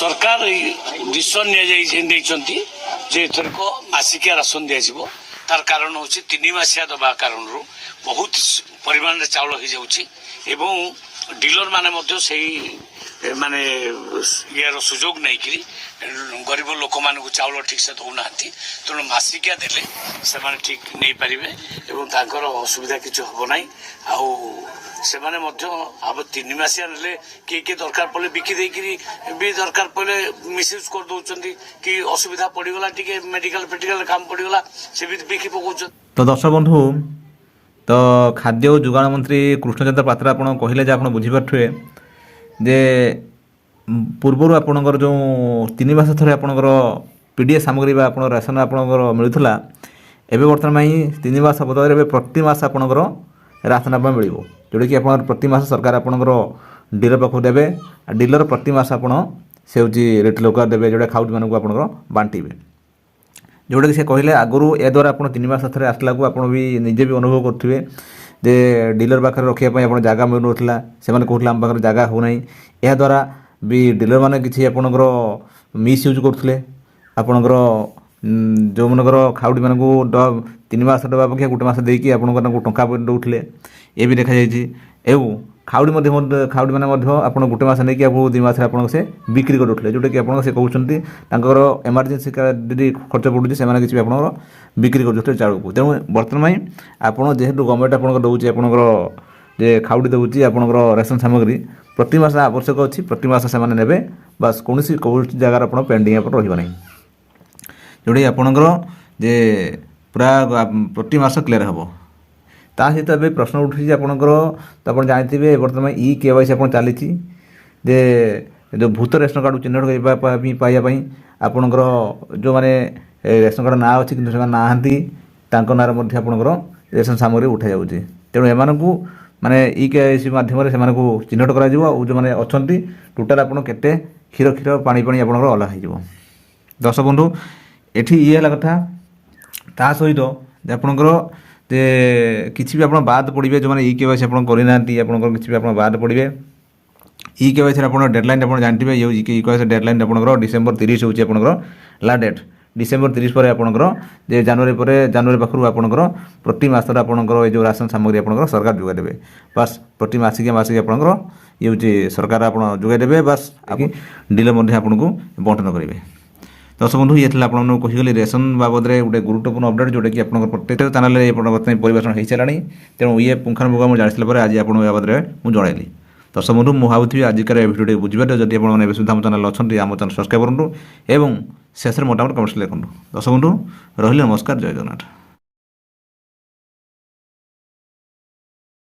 सरकार डिसीजन नहीं जे एथरक मासिकिया राशन दिया तार कारण हूँ 3 मासिया दबा कारण बहुत परिमाण चाउल हो जाऊँगी एवं डीलर माने माने यार सुजोग नहीं कि गरीब लोक मान चाउल ठीक से दौना तेणु मासिकिया देले से ठीक नहीं पारे और असुविधा किसी हम ना आउ से अब 3 मासिया ने किए दरकार पड़े बिकी भी दरकार पड़े मिसयूज कर दौरान कि असुविधा पड़गला टी मेडिकल फेडिकल काम पड़गला से भी बिकी पकाउछ। तो दर्शक बंधु तो खाद्य और जोगाण मंत्री कृष्णचंद्र पात्र आप कहले आप बुझीपे जे पूर्वर आपणकर जो 3 मास थे आपणकर पीडीए सामग्री आप राशन आपणकर मिलूला एवं बर्तमान 3 मास बदल प्रति मास आपणकर राशन आप मिल जोटा कि आप प्रति मास सरकार आपणकर डीलर पाखु देवे डीलर प्रति मास आप से हूँ रिटेल लोक देवे जोटा खाउटी मानक आपणकर बांटे जोटा कि से कहले आगुरी ए द्वारा आप 3 मास थे आसला को आप भी निजे भी अनुभव करुवे जे डीलर पाखे रखापी आप जगह मिलूला से कहते आम पाखे जगह हो ना यह द्वारा भी डीलर मैंने किसी आपणकर मिसयूज करते आपणकर जो मनकर खाउटी मानक 3 मास दवा अपेक्षा गोटे मास देकी आपको टंका दौले ये भी देखा एवं खाउटी खाउटी मैंने आप गोटे मास नहीं आपको 2 मास आप से बिक्री करुले जोटा कि आप से कहते एमरजेंसी यदि खर्च पड़ुचे से किसी आप बिक्री कर चाउल को तेणु बर्तमान आपड़ जेहेतु गवर्नमेंट आप दूसरी आपंकर जे खाउटी दूसरी आपंकर राशन सामग्री प्रति मास आवश्यक अच्छी प्रति मास से ने बास कौन जगार आप पेंडिंग आप रही जोटा आपंकर जे पूरा प्रति मास क्लियर हम ता सहित ए प्रश्न उठी आपंकर तो आप जानते बर्तमान ई-KYC आप चली जे जो भूत रेशन कार्ड चिन्हट पाइबापी आपंकर जो मैंने रेशन कार्ड ना अच्छी कि ना ना आपंकर रेशन सामग्री उठा जाऊँगी तेणु एम माने ई-KYC माध्यम से चिन्हट कर जो मैंने अच्छा टोटाल आप केते क्षीर क्षीर पानी पानी आपंकर अलग हो दर्शक बंधु एठी ये है कथा ता सहित आपंकर जे किसी भी आप बाद पड़े जो मैंने ई-KYC आप करना किसी भी आप बाद पड़े ई-KYC आप डेडलाइन आप जानते ये ई-KYC डेडलाइन आप डिसेम्बर 30 हूँ ला डेट डिसेम्बर 30 पर आपंकर जे जनवरी पाखु आपंकर प्रति मासर आपंकर जो राशन सामग्री आप सरकार जोगाई देवे बास प्रति मासिक आपंकर ये हूँ सरकार आप जोगाई देवे बास डीलर आपको बंटन करेंगे। दर्शक बंधु ये आपको कहीगली रेशन बाबद में गोटे गुरुत्वपूर्ण अपडेट जोटा कि आप प्रत्येक चैनल में परिवेषण हो सारा तेणु ये पुंखानुपुंख मुझे जानी आज आप बाबद में मुझे जनइली। दर्शक बंधु मुझे भावी आजिकार भिडियो बुझे जब आप सुधा आम चैनल अच्छा आम चैनल सब्सक्राइब करूँ और शेष मोटामोटी कमेंट्स लिखूँ। दर्शक बंधु रही नमस्कार जय जगन्नाथ।